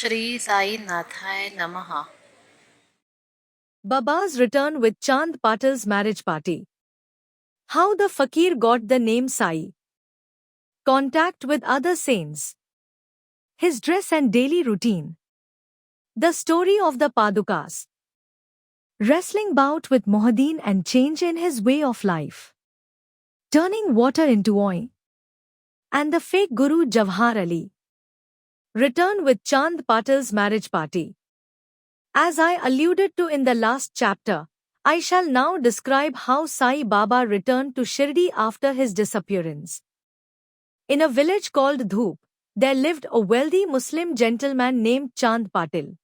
Shri Sai Nathaya Namaha. Baba's return with Chand Patil's marriage party. How the fakir got the name Sai. Contact with other saints. His dress and daily routine. The story of the Padukas. Wrestling bout with Mohuddin and change in his way of life. Turning water into oil. And the fake Guru Jawhar Ali. Return with Chand Patil's marriage party. As I alluded to in the last chapter, I shall now describe how Sai Baba returned to Shirdi after his disappearance. In a village called Dhoop, there lived a wealthy Muslim gentleman named Chand Patil.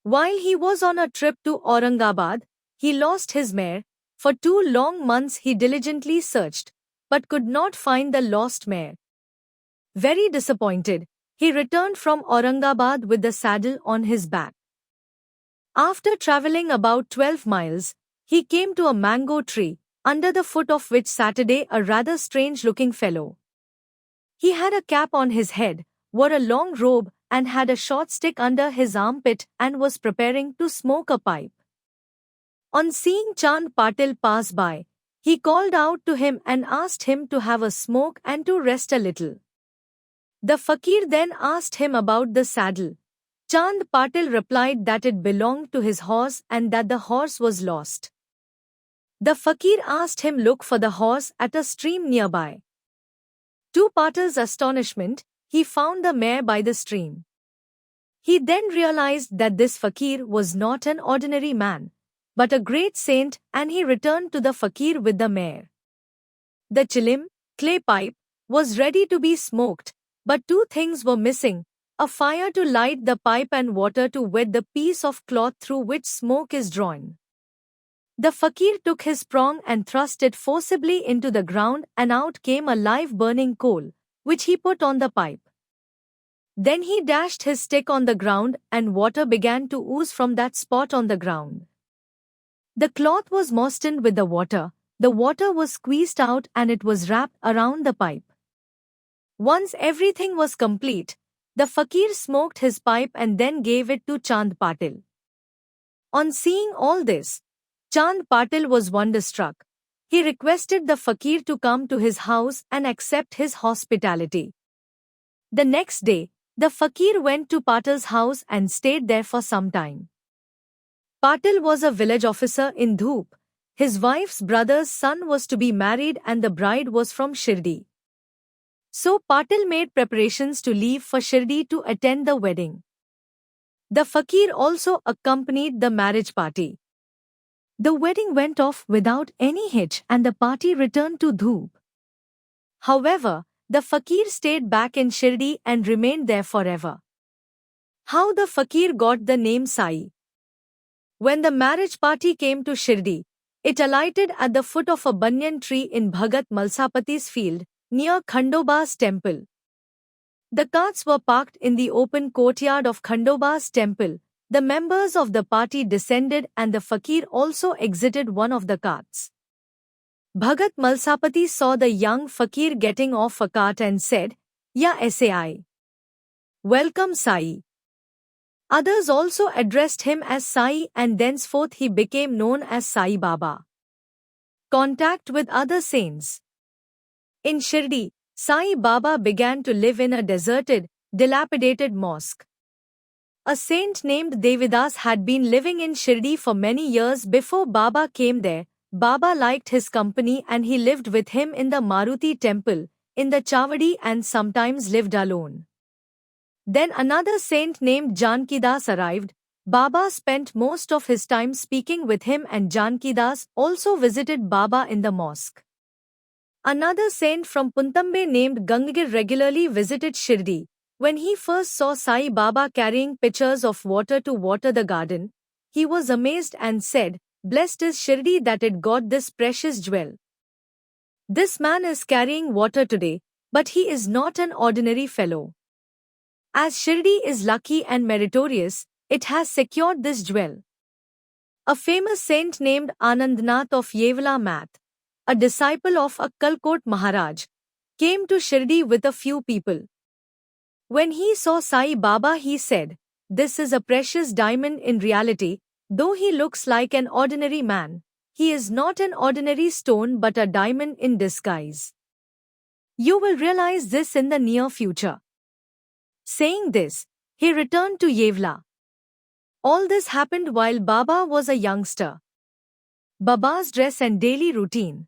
While he was on a trip to Aurangabad, he lost his mare. For 2 long months he diligently searched, but could not find the lost mare. Very disappointed, he returned from Aurangabad with the saddle on his back. After travelling about 12 miles, he came to a mango tree, under the foot of which sat a rather strange-looking fellow. He had a cap on his head, wore a long robe, and had a short stick under his armpit and was preparing to smoke a pipe. On seeing Chand Patil pass by, he called out to him and asked him to have a smoke and to rest a little. The fakir then asked him about the saddle. Chand Patil replied that it belonged to his horse and that the horse was lost. The fakir asked him look for the horse at a stream nearby. To Patil's astonishment, he found the mare by the stream. He then realized that this fakir was not an ordinary man, but a great saint, and he returned to the fakir with the mare. The chilim, clay pipe, was ready to be smoked, but 2 things were missing: a fire to light the pipe and water to wet the piece of cloth through which smoke is drawn. The fakir took his prong and thrust it forcibly into the ground, and out came a live burning coal, which he put on the pipe. Then he dashed his stick on the ground and water began to ooze from that spot on the ground. The cloth was moistened with the water was squeezed out and it was wrapped around the pipe. Once everything was complete, the fakir smoked his pipe and then gave it to Chand Patil. On seeing all this, Chand Patil was wonderstruck. He requested the fakir to come to his house and accept his hospitality. The next day, the fakir went to Patil's house and stayed there for some time. Patil was a village officer in Dhoop. His wife's brother's son was to be married and the bride was from Shirdi. So Patil made preparations to leave for Shirdi to attend the wedding. The fakir also accompanied the marriage party. The wedding went off without any hitch and the party returned to Dhoop. However, the fakir stayed back in Shirdi and remained there forever. How the fakir got the name Sai. When the marriage party came to Shirdi, it alighted at the foot of a banyan tree in Bhagat Malsapati's field, near Khandoba's temple. The carts were parked in the open courtyard of Khandoba's temple. The members of the party descended and the fakir also exited one of the carts. Bhagat Malsapati saw the young fakir getting off a cart and said, "Ya Sai. Welcome Sai." Others also addressed him as Sai and thenceforth he became known as Sai Baba. Contact with other saints. In Shirdi, Sai Baba began to live in a deserted, dilapidated mosque. A saint named Devidas had been living in Shirdi for many years before Baba came there. Baba liked his company and he lived with him in the Maruti temple, in the Chavadi, and sometimes lived alone. Then another saint named Jankidas arrived. Baba spent most of his time speaking with him and Jankidas also visited Baba in the mosque. Another saint from Puntambe named Gangagir regularly visited Shirdi. When he first saw Sai Baba carrying pitchers of water to water the garden, he was amazed and said, "Blessed is Shirdi that it got this precious jewel. This man is carrying water today, but he is not an ordinary fellow. As Shirdi is lucky and meritorious, it has secured this jewel." A famous saint named Anandnath of Yevala Math, a disciple of Akkalkot Maharaj, came to Shirdi with a few people. When he saw Sai Baba, he said, this is a precious diamond in reality, though he looks like an ordinary man. He is not an ordinary stone but a diamond in disguise. You will realize this in the near future. Saying this, he returned to Yevla. All this happened while Baba was a youngster. Baba's dress and daily routine.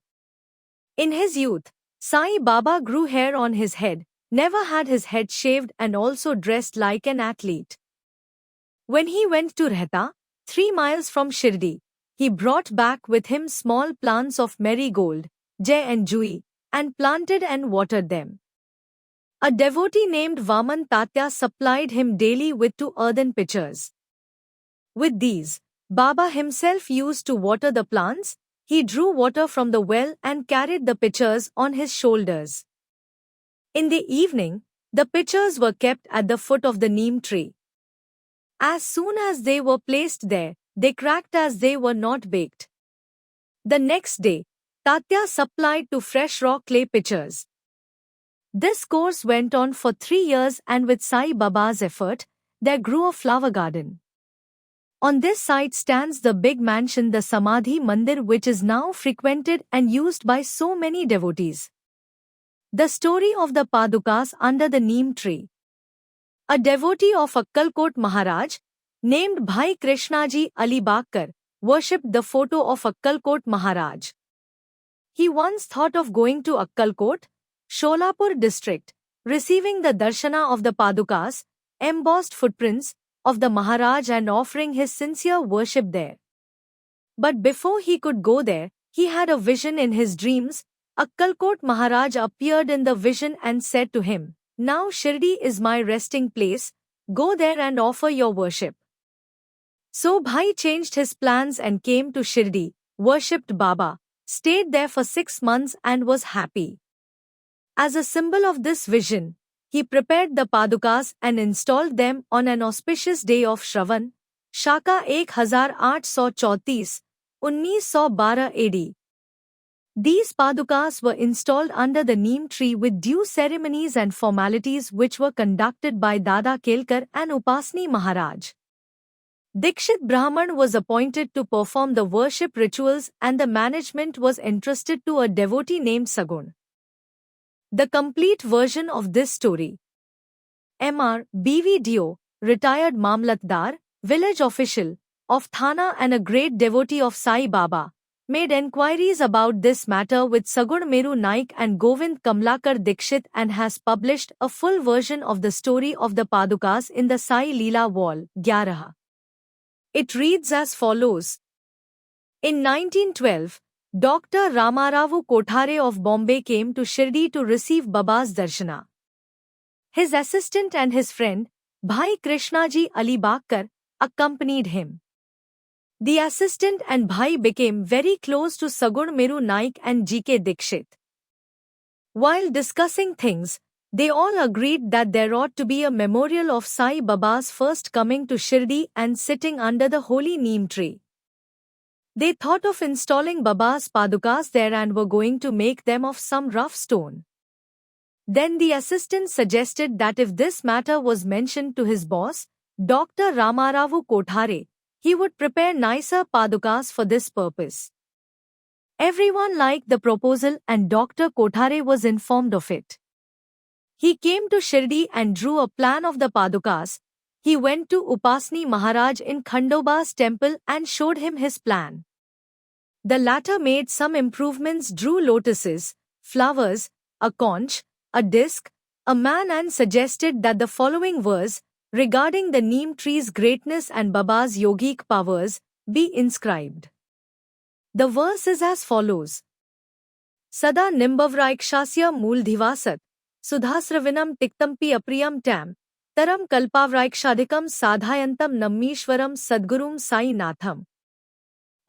In his youth, Sai Baba grew hair on his head, never had his head shaved and also dressed like an athlete. When he went to Rehta, 3 miles from Shirdi, he brought back with him small plants of marigold, jay and jui, and planted and watered them. A devotee named Vaman Tatya supplied him daily with 2 earthen pitchers. With these, Baba himself used to water the plants. He drew water from the well and carried the pitchers on his shoulders. In the evening, the pitchers were kept at the foot of the neem tree. As soon as they were placed there, they cracked as they were not baked. The next day, Tatya supplied 2 fresh raw clay pitchers. This course went on for 3 years, and with Sai Baba's effort, there grew a flower garden. On this site stands the big mansion, the Samadhi Mandir, which is now frequented and used by so many devotees. The story of the Padukas under the neem tree. A devotee of Akkalkot Maharaj, named Bhai Krishnaji Ali Bakkar, worshipped the photo of Akkalkot Maharaj. He once thought of going to Akkalkot, Sholapur district, receiving the darshana of the Padukas, embossed footprints, of the Maharaj and offering his sincere worship there. But before he could go there, he had a vision in his dreams. Akkalkot Maharaj appeared in the vision and said to him, "Now Shirdi is my resting place, go there and offer your worship." So Bhai changed his plans and came to Shirdi, worshipped Baba, stayed there for 6 months and was happy. As a symbol of this vision, he prepared the Padukas and installed them on an auspicious day of Shravan, Shaka 1834, 1912 AD. These Padukas were installed under the neem tree with due ceremonies and formalities which were conducted by Dada Kelkar and Upasni Maharaj. Dikshit Brahman was appointed to perform the worship rituals and the management was entrusted to a devotee named Sagun. The complete version of this story. Mr. B.V. Dio, retired Mamlatdar, village official, of Thana and a great devotee of Sai Baba, made enquiries about this matter with Sagun Meru Naik and Govind Kamlakar Dikshit and has published a full version of the story of the Padukas in the Sai Leela Wall, 11. It reads as follows. In 1912, Dr. Ramaravu Kothare of Bombay came to Shirdi to receive Baba's darshana. His assistant and his friend, Bhai Krishnaji Ali Bakkar, accompanied him. The assistant and Bhai became very close to Sagun Meru Naik and G.K. Dikshit. While discussing things, they all agreed that there ought to be a memorial of Sai Baba's first coming to Shirdi and sitting under the holy neem tree. They thought of installing Baba's Padukas there and were going to make them of some rough stone. Then the assistant suggested that if this matter was mentioned to his boss, Dr. Ramaravu Kothare, he would prepare nicer Padukas for this purpose. Everyone liked the proposal and Dr. Kothare was informed of it. He came to Shirdi and drew a plan of the Padukas. He went to Upasni Maharaj in Khandoba's temple and showed him his plan. The latter made some improvements, drew lotuses, flowers, a conch, a disc, a man and suggested that the following verse, regarding the neem tree's greatness and Baba's yogic powers, be inscribed. The verse is as follows. Sada Nimbavraikshasya Mooldhivasat, Sudhasravinam Tiktampi Apriyam Tam, Taram Kalpavrikshadikam Sadhayantam Nammishwaram Sadgurum Sai Natham.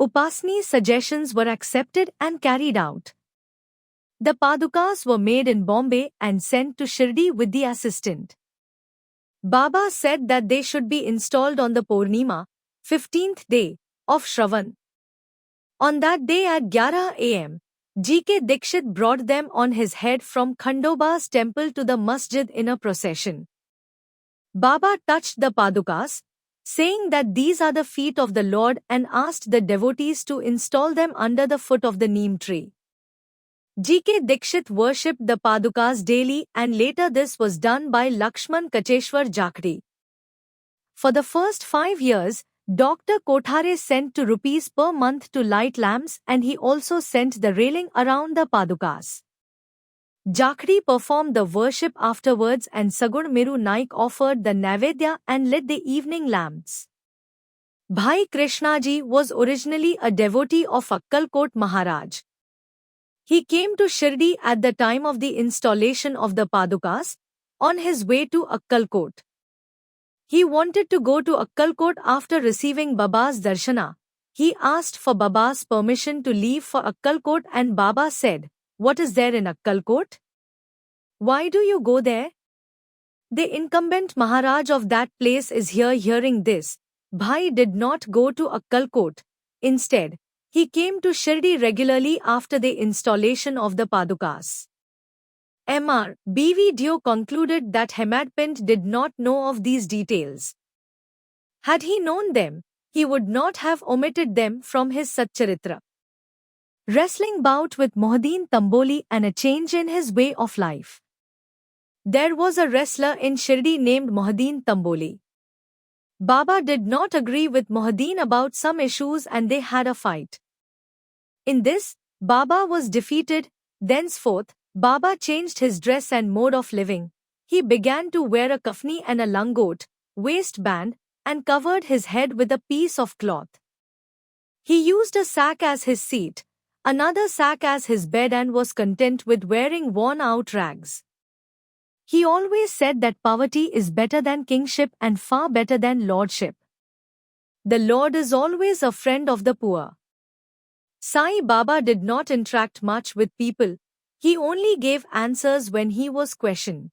Upasni's suggestions were accepted and carried out. The Padukas were made in Bombay and sent to Shirdi with the assistant. Baba said that they should be installed on the Purnima, 15th day, of Shravan. On that day at 11 am, G.K. Dikshit brought them on his head from Khandoba's temple to the masjid in a procession. Baba touched the Padukas, saying that these are the feet of the Lord, and asked the devotees to install them under the foot of the neem tree. G.K. Dikshit worshipped the Padukas daily, and later this was done by Lakshman Kacheshwar Jakdi. For the first 5 years, Dr. Kothare sent ₹2 per month to light lamps, and he also sent the railing around the Padukas. Jakdi performed the worship afterwards, and Sagun Miru Naik offered the Naivedya and lit the evening lamps. Bhai Krishnaji was originally a devotee of Akkalkot Maharaj. He came to Shirdi at the time of the installation of the Padukas, on his way to Akkalkot. He wanted to go to Akkalkot after receiving Baba's darshana. He asked for Baba's permission to leave for Akkalkot, and Baba said, "What is there in Akkalkot? Why do you go there?" The incumbent Maharaj of that place is here. Hearing this, Bhai did not go to Akkalkot. Instead, he came to Shirdi regularly after the installation of the Padukas. Mr. B.V. Dio concluded that Hemadpant did not know of these details. Had he known them, he would not have omitted them from his Satcharitra. Wrestling bout with Mohuddin Tamboli and a change in his way of life. There was a wrestler in Shirdi named Mohuddin Tamboli. Baba did not agree with Mohuddin about some issues, and they had a fight. In this, Baba was defeated. Thenceforth, Baba changed his dress and mode of living. He began to wear a kafni and a langot, waistband, and covered his head with a piece of cloth. He used a sack as his seat, another sack as his bed, and was content with wearing worn-out rags. He always said that poverty is better than kingship and far better than lordship. The Lord is always a friend of the poor. Sai Baba did not interact much with people. He only gave answers when he was questioned.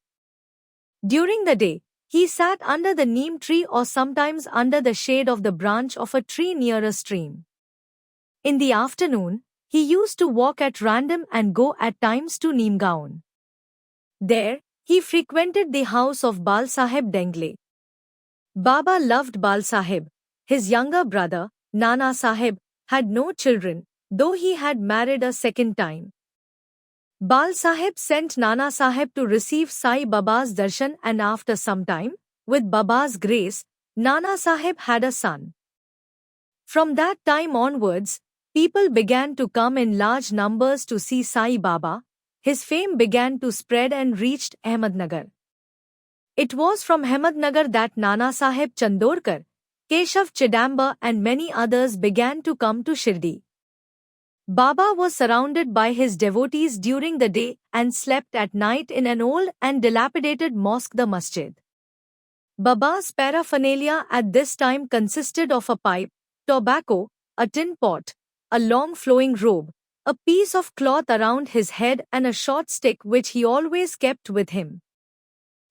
During the day, he sat under the neem tree or sometimes under the shade of the branch of a tree near a stream. In the afternoon, he used to walk at random and go at times to Neemgaon. There, he frequented the house of Bal Sahib Dengle. Baba loved Bal Sahib. His younger brother, Nana Sahib, had no children, though he had married a second time. Bal Sahib sent Nana Sahib to receive Sai Baba's darshan, and after some time, with Baba's grace, Nana Sahib had a son. From that time onwards, people began to come in large numbers to see Sai Baba. His fame began to spread and reached Ahmednagar. It was from Ahmednagar that Nana Sahib Chandorkar, Keshav Chidambar, and many others began to come to Shirdi. Baba was surrounded by his devotees during the day and slept at night in an old and dilapidated mosque, the masjid. Baba's paraphernalia at this time consisted of a pipe, tobacco, a tin pot, a long flowing robe, a piece of cloth around his head, and a short stick which he always kept with him.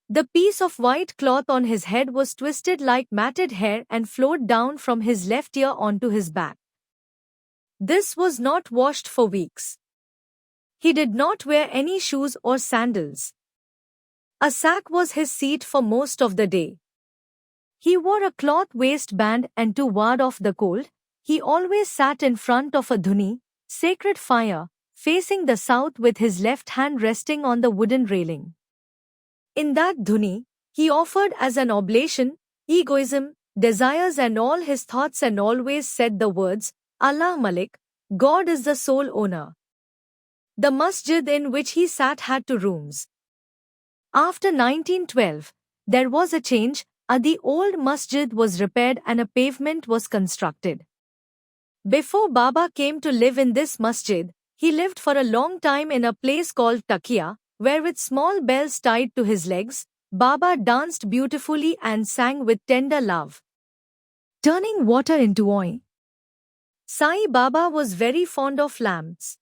The piece of white cloth on his head was twisted like matted hair and flowed down from his left ear onto his back. This was not washed for weeks. He did not wear any shoes or sandals. A sack was his seat for most of the day. He wore a cloth waistband, and to ward off the cold, he always sat in front of a dhuni, sacred fire, facing the south, with his left hand resting on the wooden railing. In that dhuni, he offered as an oblation, egoism, desires and all his thoughts, and always said the words, Allah Malik, God is the sole owner. The masjid in which he sat had 2 rooms. After 1912, there was a change. The old masjid was repaired and a pavement was constructed. Before Baba came to live in this masjid, he lived for a long time in a place called Takia, where with small bells tied to his legs, Baba danced beautifully and sang with tender love. Turning water into oil. Sai Baba was very fond of lamps.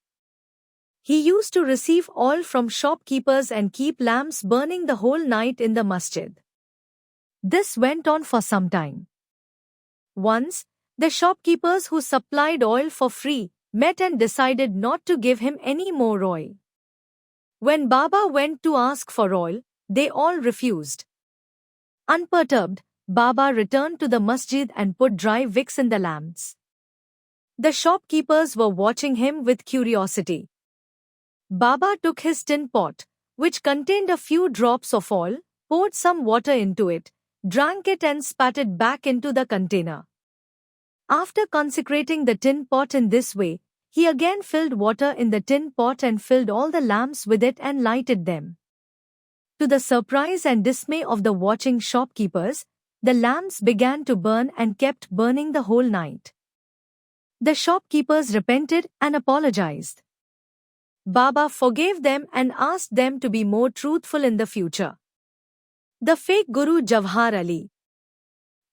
He used to receive oil from shopkeepers and keep lamps burning the whole night in the masjid. This went on for some time. Once, the shopkeepers who supplied oil for free met and decided not to give him any more oil. When Baba went to ask for oil, they all refused. Unperturbed, Baba returned to the masjid and put dry wicks in the lamps. The shopkeepers were watching him with curiosity. Baba took his tin pot, which contained a few drops of oil, poured some water into it, drank it and spat it back into the container. After consecrating the tin pot in this way, he again filled water in the tin pot and filled all the lamps with it and lighted them. To the surprise and dismay of the watching shopkeepers, the lamps began to burn and kept burning the whole night. The shopkeepers repented and apologized. Baba forgave them and asked them to be more truthful in the future. The fake Guru Jawhar Ali.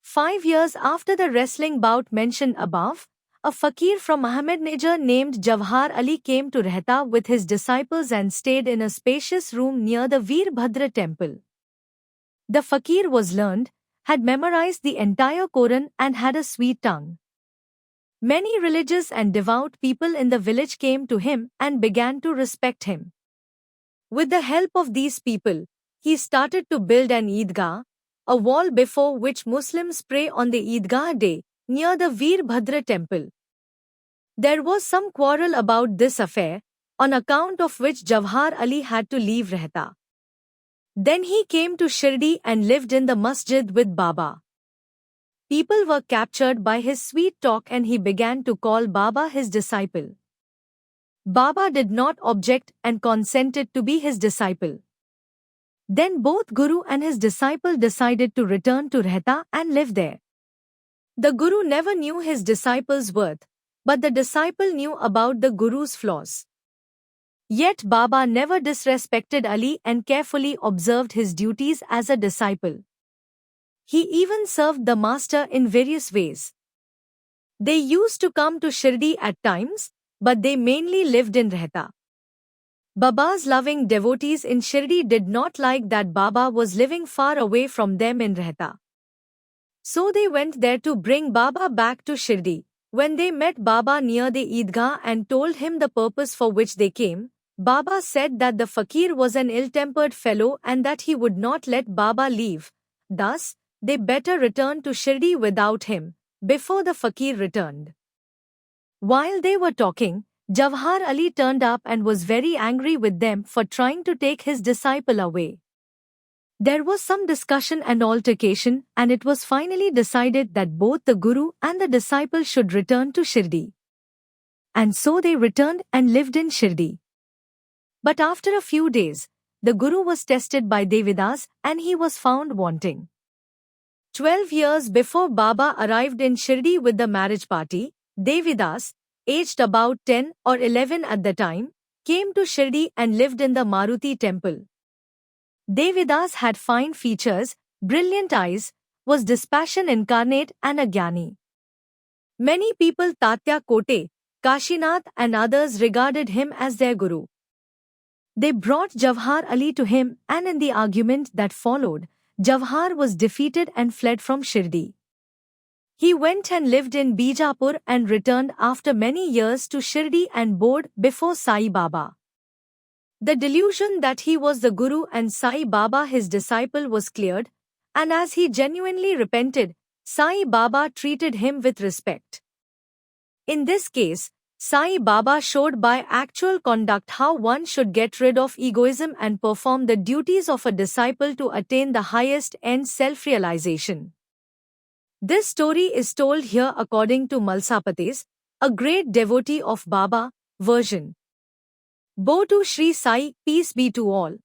5 years after the wrestling bout mentioned above, a fakir from Ahmednagar named Jawhar Ali came to Rehta with his disciples and stayed in a spacious room near the Veerbhadra temple. The fakir was learned, had memorized the entire Quran and had a sweet tongue. Many religious and devout people in the village came to him and began to respect him. With the help of these people, he started to build an Eidgah, a wall before which Muslims pray on the Eidgah day, near the Veerbhadra temple. There was some quarrel about this affair, on account of which Jawhar Ali had to leave Rehta. Then he came to Shirdi and lived in the masjid with Baba. People were captured by his sweet talk and he began to call Baba his disciple. Baba did not object and consented to be his disciple. Then both Guru and his disciple decided to return to Rehta and live there. The Guru never knew his disciple's worth, but the disciple knew about the Guru's flaws. Yet Baba never disrespected Ali and carefully observed his duties as a disciple. He even served the master in various ways. They used to come to Shirdi at times, but they mainly lived in Rehta. Baba's loving devotees in Shirdi did not like that Baba was living far away from them in Rehta. So they went there to bring Baba back to Shirdi. When they met Baba near the Eidgah and told him the purpose for which they came, Baba said that the fakir was an ill-tempered fellow and that he would not let Baba leave. Thus, they better return to Shirdi without him, before the fakir returned. While they were talking, Jawhar Ali turned up and was very angry with them for trying to take his disciple away. There was some discussion and altercation, and it was finally decided that both the Guru and the disciple should return to Shirdi. And so they returned and lived in Shirdi. But after a few days, the Guru was tested by Devidas and he was found wanting. 12 years before Baba arrived in Shirdi with the marriage party, Devidas, aged about 10 or 11 at the time, came to Shirdi and lived in the Maruti temple. Devidas had fine features, brilliant eyes, was dispassion incarnate and a Jnani. Many people Tatya Kote, Kashinath and others regarded him as their Guru. They brought Jawhar Ali to him and in the argument that followed, Jawhar was defeated and fled from Shirdi. He went and lived in Bijapur and returned after many years to Shirdi and bowed before Sai Baba. The delusion that he was the Guru and Sai Baba his disciple was cleared, and as he genuinely repented, Sai Baba treated him with respect. In this case, Sai Baba showed by actual conduct how one should get rid of egoism and perform the duties of a disciple to attain the highest end, self-realization. This story is told here according to Malsapates, a great devotee of Baba, version. Bo to Sri Sai, peace be to all.